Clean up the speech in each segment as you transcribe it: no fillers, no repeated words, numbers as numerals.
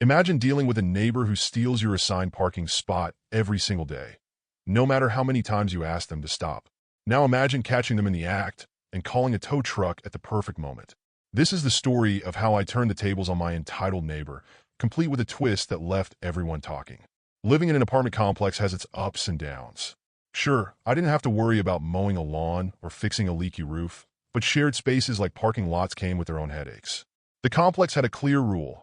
Imagine dealing with a neighbor who steals your assigned parking spot every single day, no matter how many times you ask them to stop. Now imagine catching them in the act and calling a tow truck at the perfect moment. This is the story of how I turned the tables on my entitled neighbor, complete with a twist that left everyone talking. Living in an apartment complex has its ups and downs. Sure, I didn't have to worry about mowing a lawn or fixing a leaky roof, but shared spaces like parking lots came with their own headaches. The complex had a clear rule.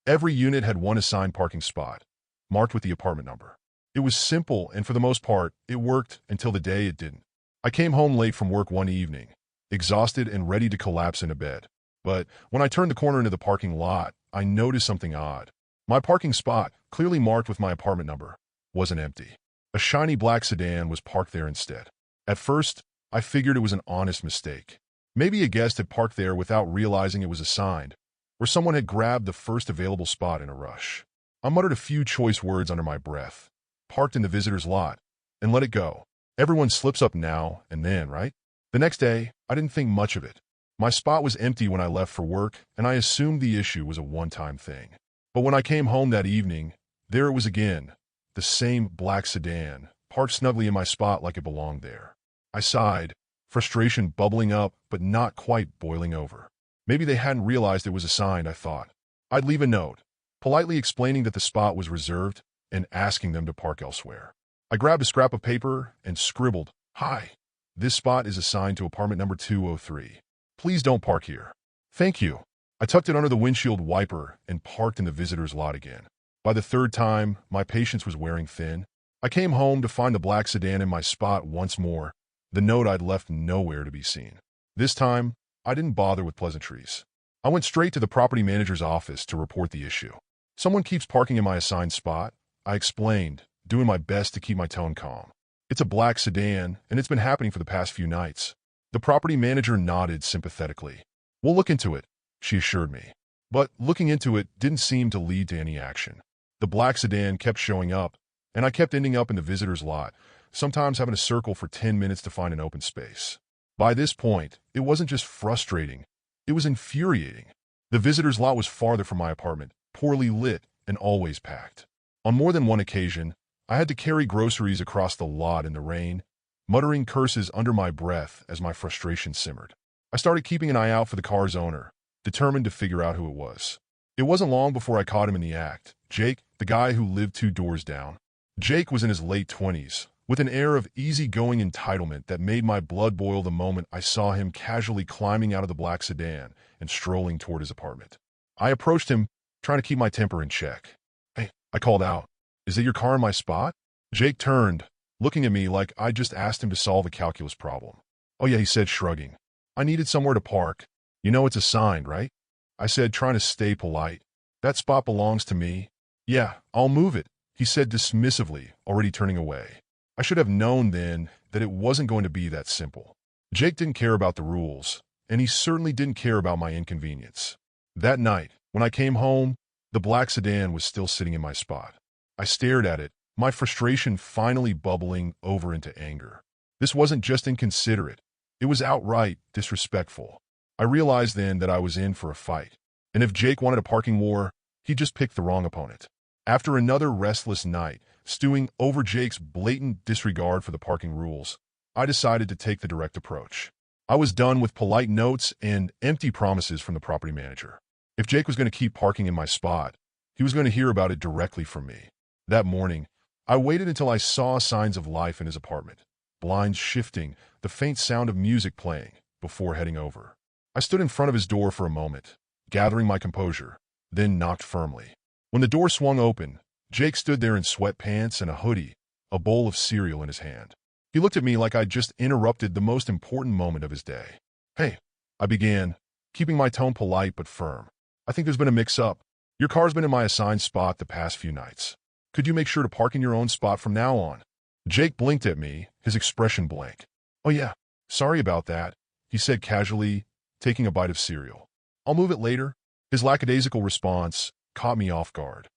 Every unit had one assigned parking spot, marked with the apartment number. It was simple, and for the most part, it worked until the day it didn't. I came home late from work one evening, exhausted and ready to collapse into bed. But when I turned the corner into the parking lot, I noticed something odd. My parking spot, clearly marked with my apartment number, wasn't empty. A shiny black sedan was parked there instead. At first, I figured it was an honest mistake. Maybe a guest had parked there without realizing it was assigned, or someone had grabbed the first available spot in a rush. I muttered a few choice words under my breath, parked in the visitor's lot, and let it go. Everyone slips up now and then, right? The next day, I didn't think much of it. My spot was empty when I left for work, and I assumed the issue was a one-time thing. But when I came home that evening, there it was again, the same black sedan, parked snugly in my spot like it belonged there. I sighed, frustration bubbling up but not quite boiling over. Maybe they hadn't realized it was assigned, I thought. I'd leave a note, politely explaining that the spot was reserved and asking them to park elsewhere. I grabbed a scrap of paper and scribbled, "Hi, this spot is assigned to apartment number 203. Please don't park here. Thank you." I tucked it under the windshield wiper and parked in the visitor's lot again. By the third time, my patience was wearing thin. I came home to find the black sedan in my spot once more, the note I'd left nowhere to be seen. This time, I didn't bother with pleasantries. I went straight to the property manager's office to report the issue. "Someone keeps parking in my assigned spot," I explained, doing my best to keep my tone calm. "It's a black sedan, and it's been happening for the past few nights." The property manager nodded sympathetically. "We'll look into it," she assured me. But looking into it didn't seem to lead to any action. The black sedan kept showing up, and I kept ending up in the visitor's lot, sometimes having to circle for 10 minutes to find an open space. By this point, it wasn't just frustrating, it was infuriating. The visitor's lot was farther from my apartment, poorly lit, and always packed. On more than one occasion, I had to carry groceries across the lot in the rain, muttering curses under my breath as my frustration simmered. I started keeping an eye out for the car's owner, determined to figure out who it was. It wasn't long before I caught him in the act. Jake, the guy who lived 2 doors down. Jake was in his late 20s, with an air of easygoing entitlement that made my blood boil the moment I saw him casually climbing out of the black sedan and strolling toward his apartment. I approached him, trying to keep my temper in check. "Hey," I called out, "is it your car in my spot?" Jake turned, looking at me like I just asked him to solve a calculus problem. "Oh yeah," he said, shrugging. "I needed somewhere to park. You know it's assigned, right?" I said, trying to stay polite. "That spot belongs to me." "Yeah, I'll move it," he said dismissively, already turning away. I should have known then that it wasn't going to be that simple. Jake didn't care about the rules, and he certainly didn't care about my inconvenience. That night, when I came home, the black sedan was still sitting in my spot. I stared at it, my frustration finally bubbling over into anger. This wasn't just inconsiderate, it was outright disrespectful. I realized then that I was in for a fight, and if Jake wanted a parking war, he just picked the wrong opponent. After another restless night, stewing over Jake's blatant disregard for the parking rules, I decided to take the direct approach. I was done with polite notes and empty promises from the property manager. If Jake was going to keep parking in my spot, he was going to hear about it directly from me. That morning, I waited until I saw signs of life in his apartment, blinds shifting, the faint sound of music playing, before heading over. I stood in front of his door for a moment, gathering my composure, then knocked firmly. When the door swung open, Jake stood there in sweatpants and a hoodie, a bowl of cereal in his hand. He looked at me like I'd just interrupted the most important moment of his day. "Hey," I began, keeping my tone polite but firm. "I think there's been a mix-up. Your car's been in my assigned spot the past few nights. Could you make sure to park in your own spot from now on?" Jake blinked at me, his expression blank. "Oh yeah, sorry about that," he said casually, taking a bite of cereal. "I'll move it later." His lackadaisical response caught me off guard.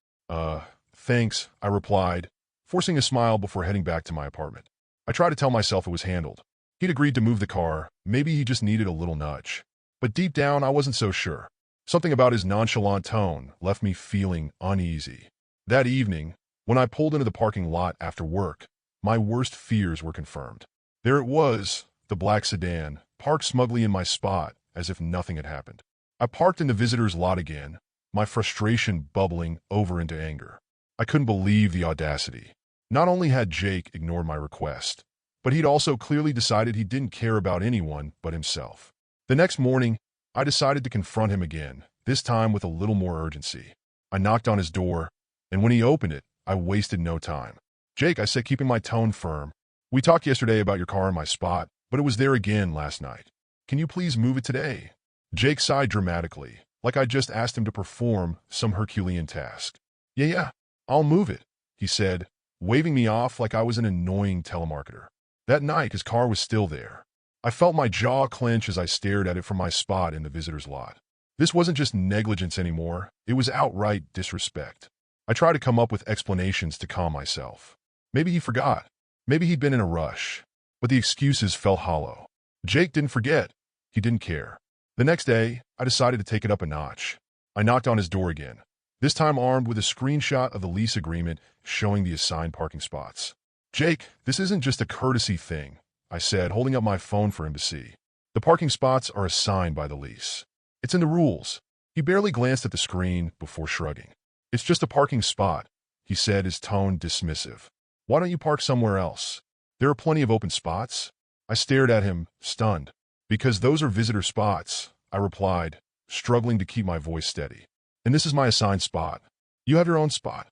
Thanks," I replied, forcing a smile before heading back to my apartment. I tried to tell myself it was handled. He'd agreed to move the car, maybe he just needed a little nudge. But deep down, I wasn't so sure. Something about his nonchalant tone left me feeling uneasy. That evening, when I pulled into the parking lot after work, my worst fears were confirmed. There it was, the black sedan, parked smugly in my spot as if nothing had happened. I parked in the visitor's lot again, my frustration bubbling over into anger. I couldn't believe the audacity. Not only had Jake ignored my request, but he'd also clearly decided he didn't care about anyone but himself. The next morning, I decided to confront him again, this time with a little more urgency. I knocked on his door, and when he opened it, I wasted no time. "Jake," I said, keeping my tone firm, "we talked yesterday about your car in my spot, but it was there again last night. Can you please move it today?" Jake sighed dramatically, like I just asked him to perform some Herculean task. Yeah, I'll move it," he said, waving me off like I was an annoying telemarketer. That night, his car was still there. I felt my jaw clench as I stared at it from my spot in the visitor's lot. This wasn't just negligence anymore, it was outright disrespect. I tried to come up with explanations to calm myself. Maybe he forgot. Maybe he'd been in a rush. But the excuses felt hollow. Jake didn't forget. He didn't care. The next day, I decided to take it up a notch. I knocked on his door again, this time armed with a screenshot of the lease agreement showing the assigned parking spots. "Jake, this isn't just a courtesy thing," I said, holding up my phone for him to see. "The parking spots are assigned by the lease. It's in the rules." He barely glanced at the screen before shrugging. "It's just a parking spot," he said, his tone dismissive. "Why don't you park somewhere else? There are plenty of open spots." I stared at him, stunned. "Because those are visitor spots," I replied, struggling to keep my voice steady. "And this is my assigned spot. You have your own spot.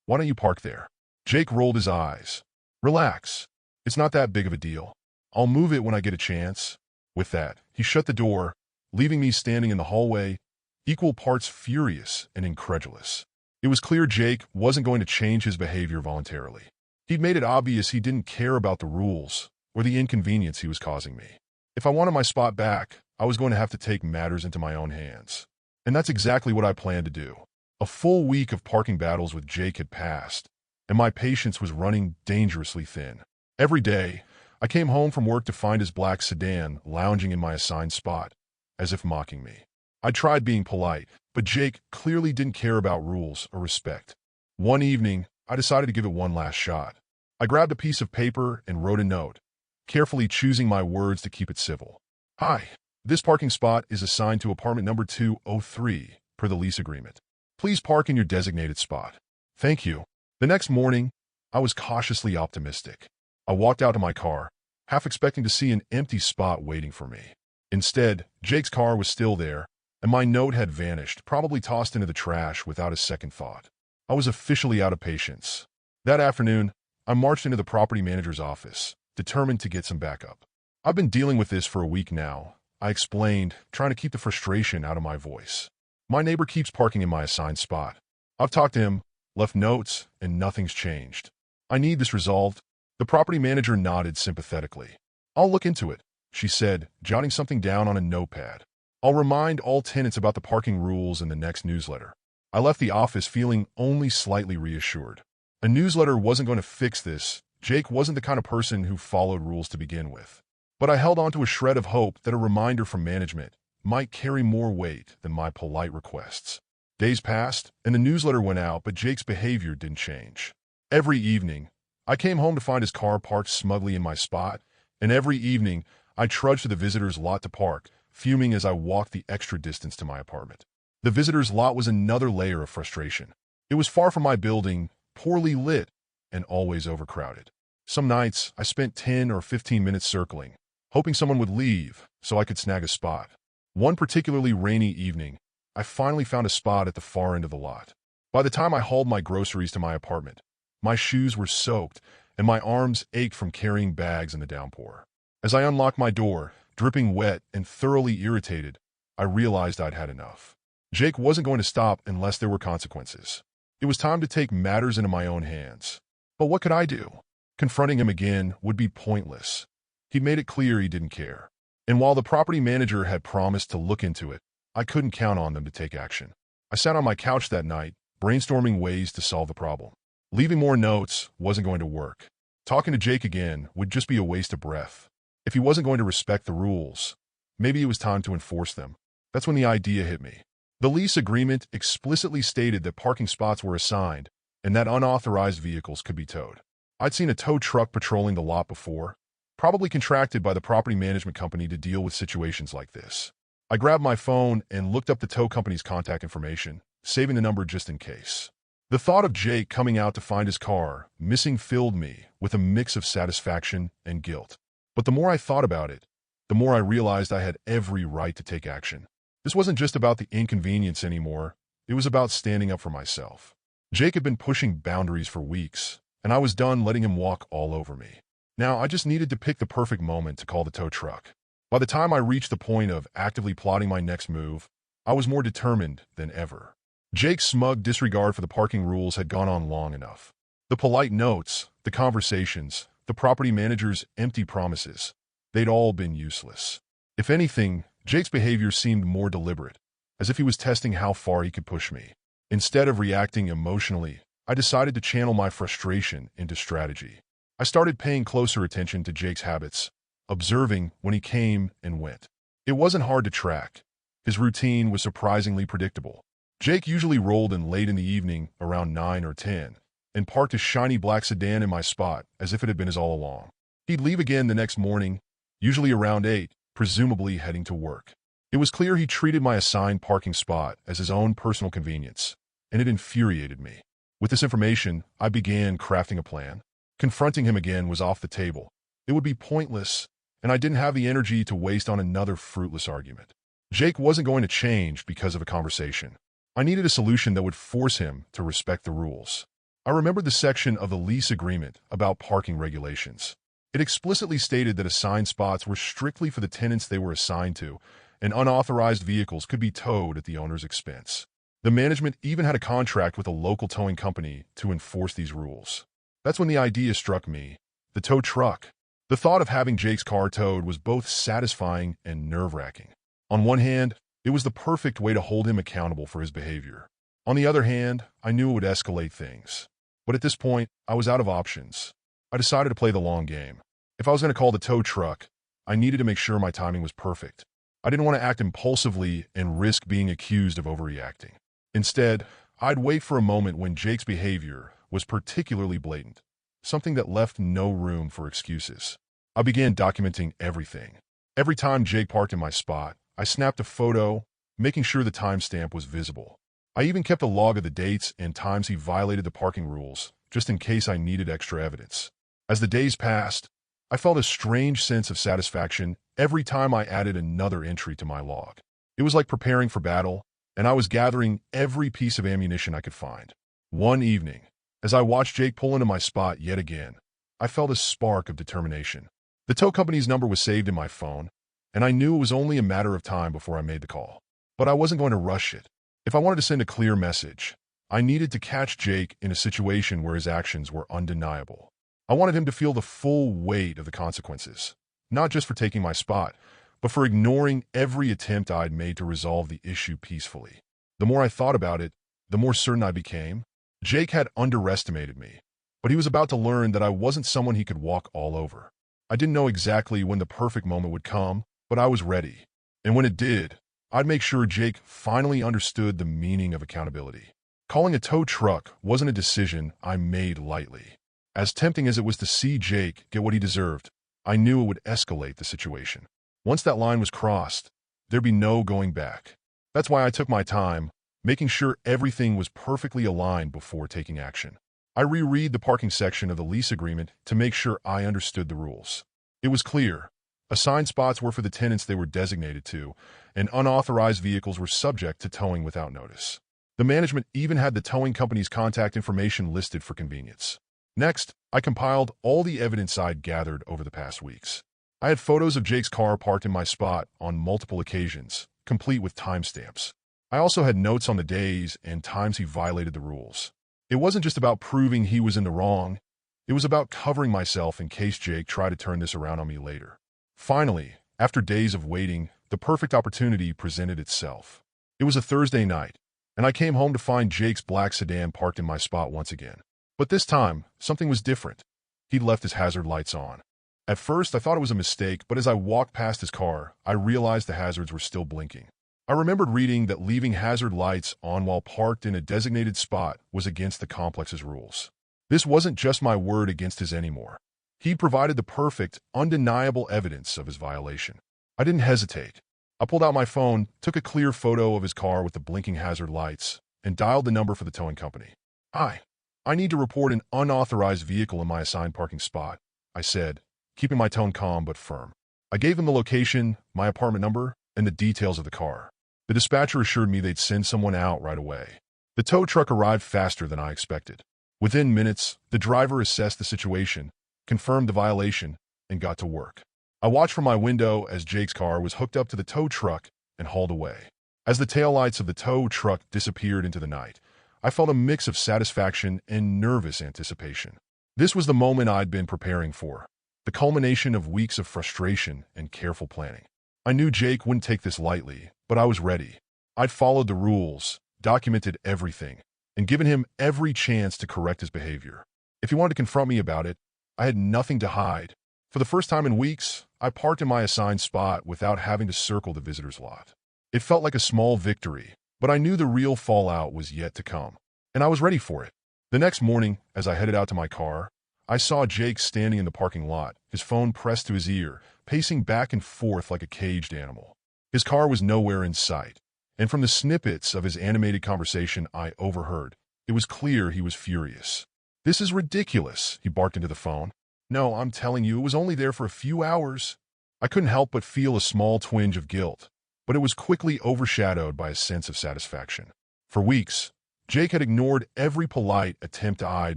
Why don't you park there?" Jake rolled his eyes. "Relax. It's not that big of a deal. I'll move it when I get a chance." With that, he shut the door, leaving me standing in the hallway, equal parts furious and incredulous. It was clear Jake wasn't going to change his behavior voluntarily. He'd made it obvious he didn't care about the rules or the inconvenience he was causing me. If I wanted my spot back, I was going to have to take matters into my own hands. And that's exactly what I planned to do. A full week of parking battles with Jake had passed, and my patience was running dangerously thin. Every day, I came home from work to find his black sedan lounging in my assigned spot, as if mocking me. I tried being polite, but Jake clearly didn't care about rules or respect. One evening, I decided to give it one last shot. I grabbed a piece of paper and wrote a note, carefully choosing my words to keep it civil. "Hi, this parking spot is assigned to apartment number 203 per the lease agreement. Please park in your designated spot. Thank you." The next morning, I was cautiously optimistic. I walked out to my car, half expecting to see an empty spot waiting for me. Instead, Jake's car was still there, and my note had vanished, probably tossed into the trash without a second thought. I was officially out of patience. That afternoon, I marched into the property manager's office, determined to get some backup. "I've been dealing with this for a week now," I explained, trying to keep the frustration out of my voice. "My neighbor keeps parking in my assigned spot. I've talked to him, left notes, and nothing's changed. I need this resolved." The property manager nodded sympathetically. "I'll look into it," she said, jotting something down on a notepad. "I'll remind all tenants about the parking rules in the next newsletter." I left the office feeling only slightly reassured. A newsletter wasn't going to fix this. Jake wasn't the kind of person who followed rules to begin with. But I held on to a shred of hope that a reminder from management might carry more weight than my polite requests. Days passed, and the newsletter went out, but Jake's behavior didn't change. Every evening, I came home to find his car parked smugly in my spot, and every evening, I trudged to the visitor's lot to park, fuming as I walked the extra distance to my apartment. The visitor's lot was another layer of frustration. It was far from my building, poorly lit, and always overcrowded. Some nights, I spent 10 or 15 minutes circling, hoping someone would leave so I could snag a spot. One particularly rainy evening, I finally found a spot at the far end of the lot. By the time I hauled my groceries to my apartment, my shoes were soaked and my arms ached from carrying bags in the downpour. As I unlocked my door, dripping wet and thoroughly irritated, I realized I'd had enough. Jake wasn't going to stop unless there were consequences. It was time to take matters into my own hands. But what could I do? Confronting him again would be pointless. He'd made it clear he didn't care. And while the property manager had promised to look into it, I couldn't count on them to take action. I sat on my couch that night, brainstorming ways to solve the problem. Leaving more notes wasn't going to work. Talking to Jake again would just be a waste of breath. If he wasn't going to respect the rules, maybe it was time to enforce them. That's when the idea hit me. The lease agreement explicitly stated that parking spots were assigned and that unauthorized vehicles could be towed. I'd seen a tow truck patrolling the lot before, probably contracted by the property management company to deal with situations like this. I grabbed my phone and looked up the tow company's contact information, saving the number just in case. The thought of Jake coming out to find his car missing filled me with a mix of satisfaction and guilt. But the more I thought about it, the more I realized I had every right to take action. This wasn't just about the inconvenience anymore, it was about standing up for myself. Jake had been pushing boundaries for weeks, and I was done letting him walk all over me. Now I just needed to pick the perfect moment to call the tow truck. By the time I reached the point of actively plotting my next move, I was more determined than ever. Jake's smug disregard for the parking rules had gone on long enough. The polite notes, the conversations, the property manager's empty promises, they'd all been useless. If anything, Jake's behavior seemed more deliberate, as if he was testing how far he could push me. Instead of reacting emotionally, I decided to channel my frustration into strategy. I started paying closer attention to Jake's habits, observing when he came and went. It wasn't hard to track. His routine was surprisingly predictable. Jake usually rolled in late in the evening, around 9 or 10, and parked his shiny black sedan in my spot as if it had been his all along. He'd leave again the next morning, usually around 8, presumably heading to work. It was clear he treated my assigned parking spot as his own personal convenience, and it infuriated me. With this information, I began crafting a plan. Confronting him again was off the table. It would be pointless, and I didn't have the energy to waste on another fruitless argument. Jake wasn't going to change because of a conversation. I needed a solution that would force him to respect the rules. I remembered the section of the lease agreement about parking regulations. It explicitly stated that assigned spots were strictly for the tenants they were assigned to, and unauthorized vehicles could be towed at the owner's expense. The management even had a contract with a local towing company to enforce these rules. That's when the idea struck me: the tow truck. The thought of having Jake's car towed was both satisfying and nerve-wracking. On one hand, it was the perfect way to hold him accountable for his behavior. On the other hand, I knew it would escalate things. But at this point, I was out of options. I decided to play the long game. If I was going to call the tow truck, I needed to make sure my timing was perfect. I didn't want to act impulsively and risk being accused of overreacting. Instead, I'd wait for a moment when Jake's behavior was particularly blatant, something that left no room for excuses. I began documenting everything. Every time Jake parked in my spot, I snapped a photo, making sure the timestamp was visible. I even kept a log of the dates and times he violated the parking rules, just in case I needed extra evidence. As the days passed, I felt a strange sense of satisfaction every time I added another entry to my log. It was like preparing for battle, and I was gathering every piece of ammunition I could find. One evening, as I watched Jake pull into my spot yet again, I felt a spark of determination. The tow company's number was saved in my phone, and I knew it was only a matter of time before I made the call. But I wasn't going to rush it. If I wanted to send a clear message, I needed to catch Jake in a situation where his actions were undeniable. I wanted him to feel the full weight of the consequences, not just for taking my spot, but for ignoring every attempt I'd made to resolve the issue peacefully. The more I thought about it, the more certain I became. Jake had underestimated me, but he was about to learn that I wasn't someone he could walk all over. I didn't know exactly when the perfect moment would come, but I was ready. And when it did, I'd make sure Jake finally understood the meaning of accountability. Calling a tow truck wasn't a decision I made lightly. As tempting as it was to see Jake get what he deserved, I knew it would escalate the situation. Once that line was crossed, there'd be no going back. That's why I took my time, making sure everything was perfectly aligned before taking action. I reread the parking section of the lease agreement to make sure I understood the rules. It was clear. Assigned spots were for the tenants they were designated to, and unauthorized vehicles were subject to towing without notice. The management even had the towing company's contact information listed for convenience. Next, I compiled all the evidence I'd gathered over the past weeks. I had photos of Jake's car parked in my spot on multiple occasions, complete with timestamps. I also had notes on the days and times he violated the rules. It wasn't just about proving he was in the wrong, it was about covering myself in case Jake tried to turn this around on me later. Finally, after days of waiting, the perfect opportunity presented itself. It was a Thursday night, and I came home to find Jake's black sedan parked in my spot once again. But this time, something was different. He'd left his hazard lights on. At first, I thought it was a mistake, but as I walked past his car, I realized the hazards were still blinking. I remembered reading that leaving hazard lights on while parked in a designated spot was against the complex's rules. This wasn't just my word against his anymore. He provided the perfect, undeniable evidence of his violation. I didn't hesitate. I pulled out my phone, took a clear photo of his car with the blinking hazard lights, and dialed the number for the towing company. "Hi, I need to report an unauthorized vehicle in my assigned parking spot," I said, keeping my tone calm but firm. I gave them the location, my apartment number, and the details of the car. The dispatcher assured me they'd send someone out right away. The tow truck arrived faster than I expected. Within minutes, the driver assessed the situation, confirmed the violation, and got to work. I watched from my window as Jake's car was hooked up to the tow truck and hauled away. As the taillights of the tow truck disappeared into the night, I felt a mix of satisfaction and nervous anticipation. This was the moment I'd been preparing for, the culmination of weeks of frustration and careful planning. I knew Jake wouldn't take this lightly, but I was ready. I'd followed the rules, documented everything, and given him every chance to correct his behavior. If he wanted to confront me about it, I had nothing to hide. For the first time in weeks, I parked in my assigned spot without having to circle the visitor's lot. It felt like a small victory, but I knew the real fallout was yet to come, and I was ready for it. The next morning, as I headed out to my car, I saw Jake standing in the parking lot, his phone pressed to his ear, pacing back and forth like a caged animal. His car was nowhere in sight, and from the snippets of his animated conversation I overheard, it was clear he was furious. "This is ridiculous," he barked into the phone. "No, I'm telling you, it was only there for a few hours." I couldn't help but feel a small twinge of guilt, but it was quickly overshadowed by a sense of satisfaction. For weeks, Jake had ignored every polite attempt I'd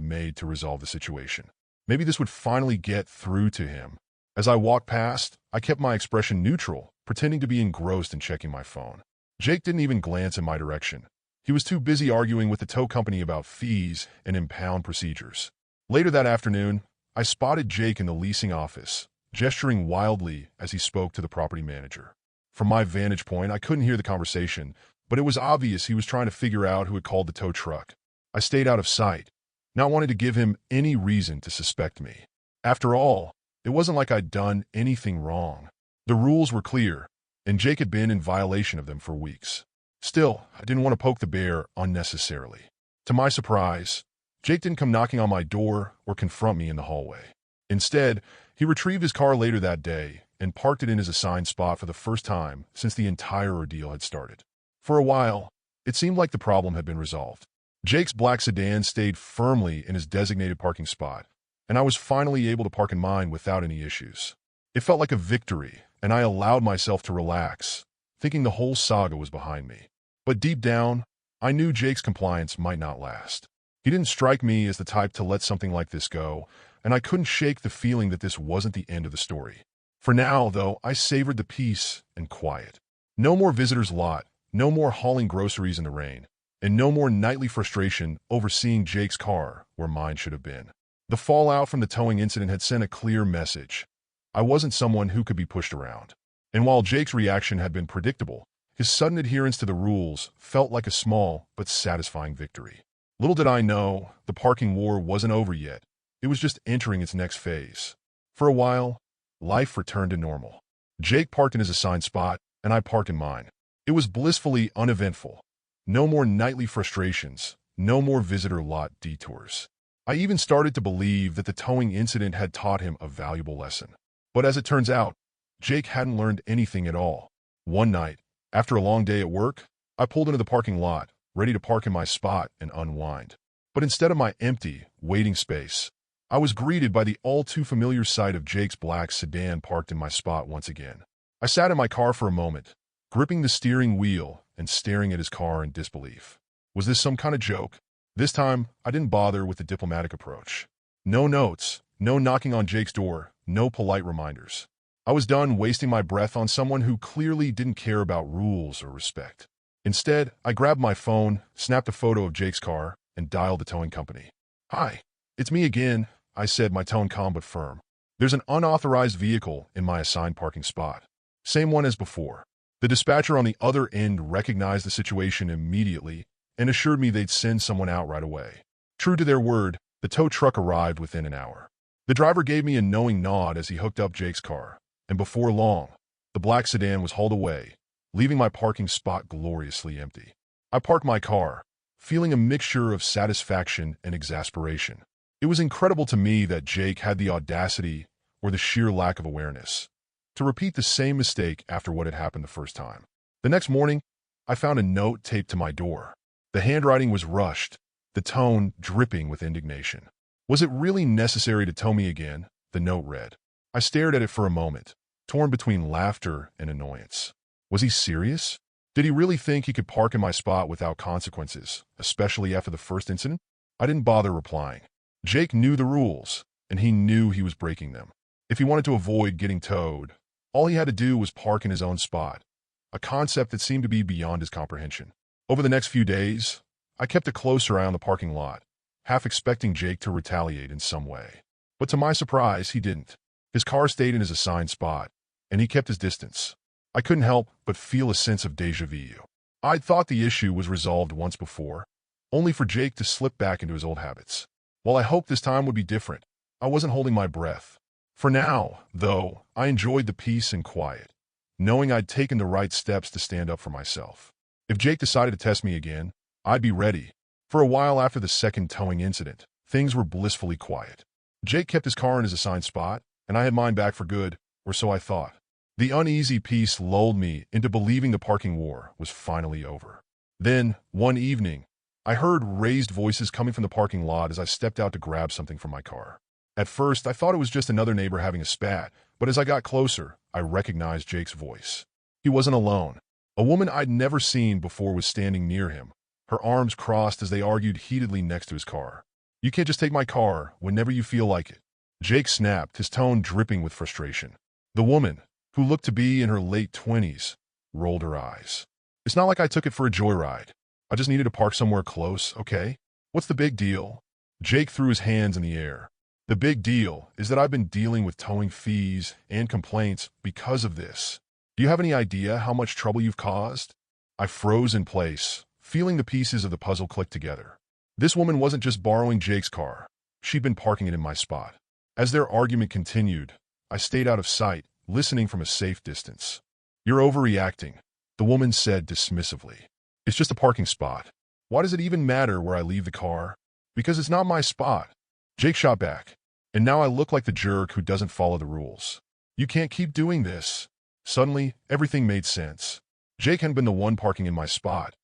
made to resolve the situation. Maybe this would finally get through to him. As I walked past, I kept my expression neutral, pretending to be engrossed in checking my phone. Jake didn't even glance in my direction. He was too busy arguing with the tow company about fees and impound procedures. Later that afternoon, I spotted Jake in the leasing office, gesturing wildly as he spoke to the property manager. From my vantage point, I couldn't hear the conversation, but it was obvious he was trying to figure out who had called the tow truck. I stayed out of sight, not wanting to give him any reason to suspect me. After all, it wasn't like I'd done anything wrong. The rules were clear, and Jake had been in violation of them for weeks. Still, I didn't want to poke the bear unnecessarily. To my surprise, Jake didn't come knocking on my door or confront me in the hallway. Instead, he retrieved his car later that day and parked it in his assigned spot for the first time since the entire ordeal had started. For a while, it seemed like the problem had been resolved. Jake's black sedan stayed firmly in his designated parking spot, and I was finally able to park in mine without any issues. It felt like a victory, and I allowed myself to relax, thinking the whole saga was behind me. But deep down, I knew Jake's compliance might not last. He didn't strike me as the type to let something like this go, and I couldn't shake the feeling that this wasn't the end of the story. For now, though, I savored the peace and quiet. No more visitor's lot, no more hauling groceries in the rain, and no more nightly frustration over seeing Jake's car where mine should have been. The fallout from the towing incident had sent a clear message. I wasn't someone who could be pushed around. And while Jake's reaction had been predictable, his sudden adherence to the rules felt like a small but satisfying victory. Little did I know, the parking war wasn't over yet. It was just entering its next phase. For a while, life returned to normal. Jake parked in his assigned spot, and I parked in mine. It was blissfully uneventful. No more nightly frustrations, no more visitor lot detours. I even started to believe that the towing incident had taught him a valuable lesson. But as it turns out, Jake hadn't learned anything at all. One night, after a long day at work, I pulled into the parking lot, ready to park in my spot and unwind. But instead of my empty, waiting space, I was greeted by the all-too-familiar sight of Jake's black sedan parked in my spot once again. I sat in my car for a moment, gripping the steering wheel and staring at his car in disbelief. Was this some kind of joke? This time, I didn't bother with the diplomatic approach. No notes, no knocking on Jake's door, no polite reminders. I was done wasting my breath on someone who clearly didn't care about rules or respect. Instead, I grabbed my phone, snapped a photo of Jake's car, and dialed the towing company. "Hi, it's me again," I said, my tone calm but firm. "There's an unauthorized vehicle in my assigned parking spot. Same one as before." The dispatcher on the other end recognized the situation immediately and assured me they'd send someone out right away. True to their word, the tow truck arrived within an hour. The driver gave me a knowing nod as he hooked up Jake's car, and before long, the black sedan was hauled away, leaving my parking spot gloriously empty. I parked my car, feeling a mixture of satisfaction and exasperation. It was incredible to me that Jake had the audacity, or the sheer lack of awareness, to repeat the same mistake after what had happened the first time. The next morning, I found a note taped to my door. The handwriting was rushed, the tone dripping with indignation. Was it really necessary to tow me again? The note read. I stared at it for a moment, torn between laughter and annoyance. Was he serious? Did he really think he could park in my spot without consequences, especially after the first incident? I didn't bother replying. Jake knew the rules, and he knew he was breaking them. If he wanted to avoid getting towed, all he had to do was park in his own spot, a concept that seemed to be beyond his comprehension. Over the next few days, I kept a closer eye on the parking lot, half expecting Jake to retaliate in some way. But to my surprise, he didn't. His car stayed in his assigned spot, and he kept his distance. I couldn't help but feel a sense of déjà vu. I'd thought the issue was resolved once before, only for Jake to slip back into his old habits. While I hoped this time would be different, I wasn't holding my breath. For now, though, I enjoyed the peace and quiet, knowing I'd taken the right steps to stand up for myself. If Jake decided to test me again, I'd be ready. For a while after the second towing incident, things were blissfully quiet. Jake kept his car in his assigned spot, and I had mine back for good, or so I thought. The uneasy peace lulled me into believing the parking war was finally over. Then, one evening, I heard raised voices coming from the parking lot as I stepped out to grab something from my car. At first, I thought it was just another neighbor having a spat, but as I got closer, I recognized Jake's voice. He wasn't alone. A woman I'd never seen before was standing near him, her arms crossed as they argued heatedly next to his car. "You can't just take my car whenever you feel like it." Jake snapped, his tone dripping with frustration. The woman, who looked to be in her late 20s, rolled her eyes. "It's not like I took it for a joyride. I just needed to park somewhere close, okay? What's the big deal?" Jake threw his hands in the air. "The big deal is that I've been dealing with towing fees and complaints because of this. Do you have any idea how much trouble you've caused?" I froze in place, feeling the pieces of the puzzle click together. This woman wasn't just borrowing Jake's car. She'd been parking it in my spot. As their argument continued, I stayed out of sight, listening from a safe distance. "You're overreacting," the woman said dismissively. "It's just a parking spot. Why does it even matter where I leave the car?" "Because it's not my spot." Jake shot back. "And now I look like the jerk who doesn't follow the rules. You can't keep doing this." Suddenly, everything made sense. Jake hadn't been the one parking in my spot.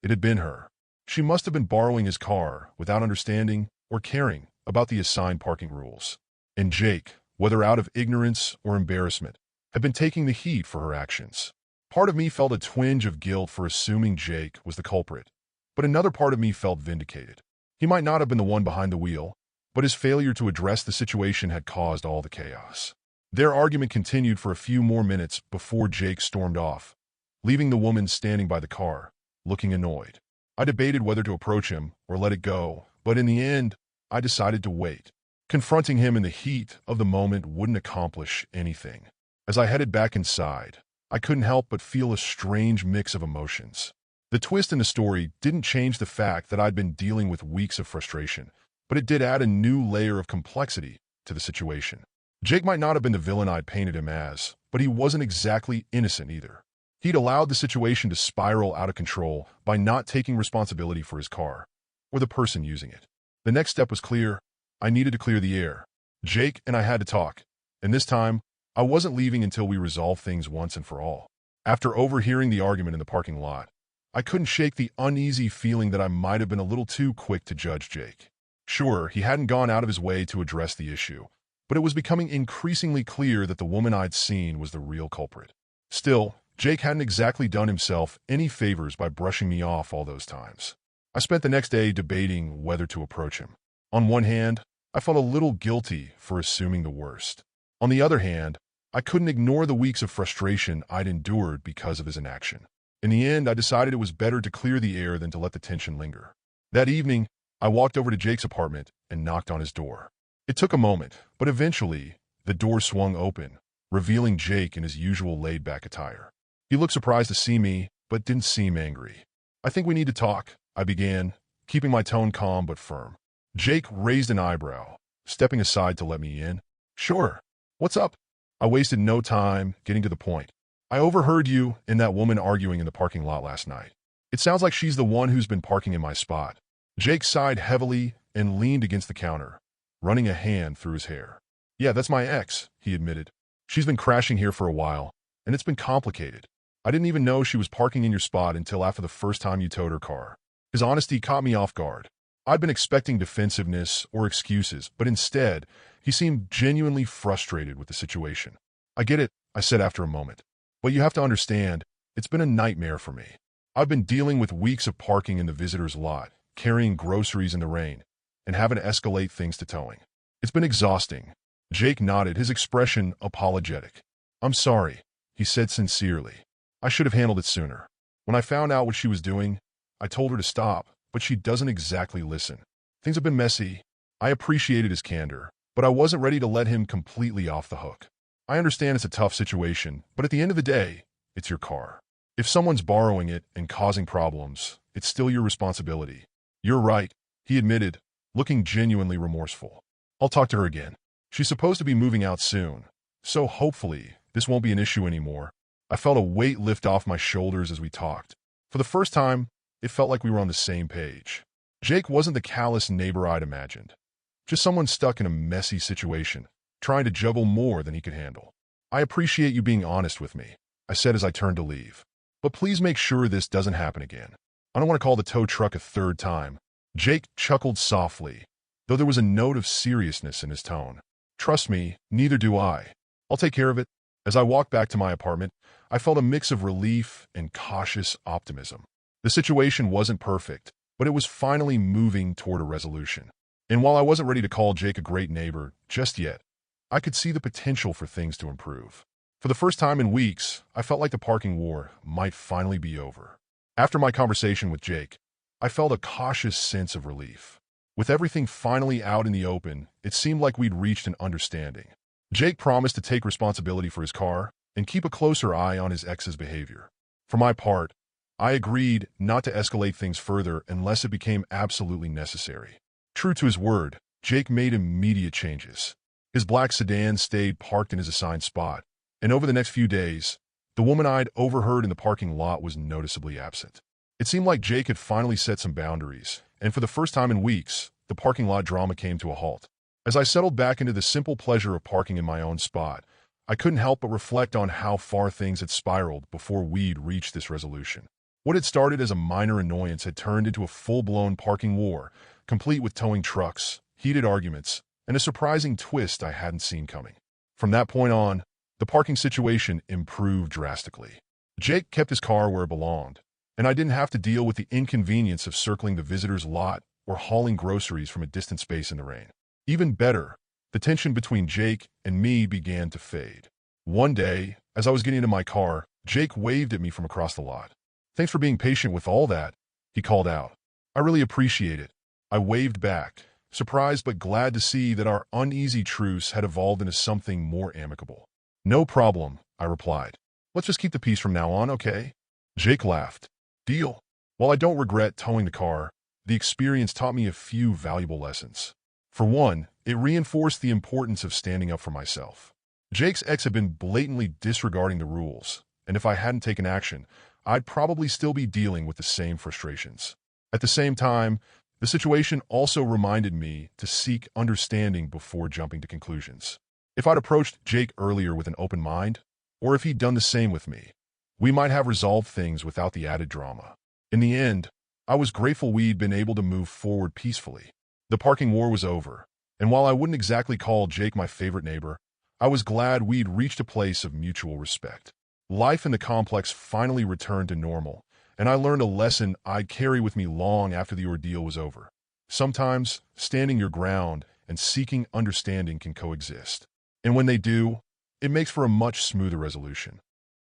It had been her. She must have been borrowing his car without understanding or caring about the assigned parking rules. And Jake, whether out of ignorance or embarrassment, had been taking the heat for her actions. Part of me felt a twinge of guilt for assuming Jake was the culprit, but another part of me felt vindicated. He might not have been the one behind the wheel, but his failure to address the situation had caused all the chaos. Their argument continued for a few more minutes before Jake stormed off, leaving the woman standing by the car, looking annoyed. I debated whether to approach him or let it go, but in the end, I decided to wait. Confronting him in the heat of the moment wouldn't accomplish anything. As I headed back inside, I couldn't help but feel a strange mix of emotions. The twist in the story didn't change the fact that I'd been dealing with weeks of frustration, but it did add a new layer of complexity to the situation. Jake might not have been the villain I'd painted him as, but he wasn't exactly innocent either. He'd allowed the situation to spiral out of control by not taking responsibility for his car, or the person using it. The next step was clear. I needed to clear the air. Jake and I had to talk, and this time, I wasn't leaving until we resolved things once and for all. After overhearing the argument in the parking lot, I couldn't shake the uneasy feeling that I might have been a little too quick to judge Jake. Sure, he hadn't gone out of his way to address the issue, but it was becoming increasingly clear that the woman I'd seen was the real culprit. Still, Jake hadn't exactly done himself any favors by brushing me off all those times. I spent the next day debating whether to approach him. On one hand, I felt a little guilty for assuming the worst. On the other hand, I couldn't ignore the weeks of frustration I'd endured because of his inaction. In the end, I decided it was better to clear the air than to let the tension linger. That evening, I walked over to Jake's apartment and knocked on his door. It took a moment, but eventually, the door swung open, revealing Jake in his usual laid-back attire. He looked surprised to see me, but didn't seem angry. "I think we need to talk," I began, keeping my tone calm but firm. Jake raised an eyebrow, stepping aside to let me in. "Sure. What's up?" I wasted no time getting to the point. I overheard you and that woman arguing in the parking lot last night. It sounds like she's the one who's been parking in my spot. Jake sighed heavily and leaned against the counter, running a hand through his hair. Yeah, that's my ex, he admitted. She's been crashing here for a while, and it's been complicated. I didn't even know she was parking in your spot until after the first time you towed her car. His honesty caught me off guard. I'd been expecting defensiveness or excuses, but instead, he seemed genuinely frustrated with the situation. I get it, I said after a moment. But you have to understand, it's been a nightmare for me. I've been dealing with weeks of parking in the visitor's lot, carrying groceries in the rain, and having to escalate things to towing. It's been exhausting. Jake nodded, his expression apologetic. I'm sorry, he said sincerely. I should have handled it sooner. When I found out what she was doing, I told her to stop, but she doesn't exactly listen. Things have been messy. I appreciated his candor, but I wasn't ready to let him completely off the hook. I understand it's a tough situation, but at the end of the day, it's your car. If someone's borrowing it and causing problems, it's still your responsibility. You're right, he admitted, looking genuinely remorseful. I'll talk to her again. She's supposed to be moving out soon, so hopefully this won't be an issue anymore. I felt a weight lift off my shoulders as we talked. For the first time, it felt like we were on the same page. Jake wasn't the callous neighbor I'd imagined, just someone stuck in a messy situation, trying to juggle more than he could handle. I appreciate you being honest with me, I said as I turned to leave. But please make sure this doesn't happen again. I don't want to call the tow truck a third time. Jake chuckled softly, though there was a note of seriousness in his tone. Trust me, neither do I. I'll take care of it. As I walked back to my apartment, I felt a mix of relief and cautious optimism. The situation wasn't perfect, but it was finally moving toward a resolution. And while I wasn't ready to call Jake a great neighbor just yet, I could see the potential for things to improve. For the first time in weeks, I felt like the parking war might finally be over. After my conversation with Jake, I felt a cautious sense of relief. With everything finally out in the open, it seemed like we'd reached an understanding. Jake promised to take responsibility for his car and keep a closer eye on his ex's behavior. For my part, I agreed not to escalate things further unless it became absolutely necessary. True to his word, Jake made immediate changes. His black sedan stayed parked in his assigned spot, and over the next few days, the woman I'd overheard in the parking lot was noticeably absent. It seemed like Jake had finally set some boundaries, and for the first time in weeks, the parking lot drama came to a halt. As I settled back into the simple pleasure of parking in my own spot, I couldn't help but reflect on how far things had spiraled before we'd reached this resolution. What had started as a minor annoyance had turned into a full-blown parking war, complete with towing trucks, heated arguments, and a surprising twist I hadn't seen coming. From that point on, the parking situation improved drastically. Jake kept his car where it belonged, and I didn't have to deal with the inconvenience of circling the visitor's lot or hauling groceries from a distant space in the rain. Even better, the tension between Jake and me began to fade. One day, as I was getting into my car, Jake waved at me from across the lot. Thanks for being patient with all that, he called out. I really appreciate it. I waved back, surprised but glad to see that our uneasy truce had evolved into something more amicable. No problem, I replied. Let's just keep the peace from now on, okay? Jake laughed. Deal. While I don't regret towing the car, the experience taught me a few valuable lessons. For one, it reinforced the importance of standing up for myself. Jake's ex had been blatantly disregarding the rules, and if I hadn't taken action, I'd probably still be dealing with the same frustrations. At the same time, the situation also reminded me to seek understanding before jumping to conclusions. If I'd approached Jake earlier with an open mind, or if he'd done the same with me, we might have resolved things without the added drama. In the end, I was grateful we'd been able to move forward peacefully. The parking war was over, and while I wouldn't exactly call Jake my favorite neighbor, I was glad we'd reached a place of mutual respect. Life in the complex finally returned to normal, and I learned a lesson I'd carry with me long after the ordeal was over. Sometimes, standing your ground and seeking understanding can coexist. And when they do, it makes for a much smoother resolution.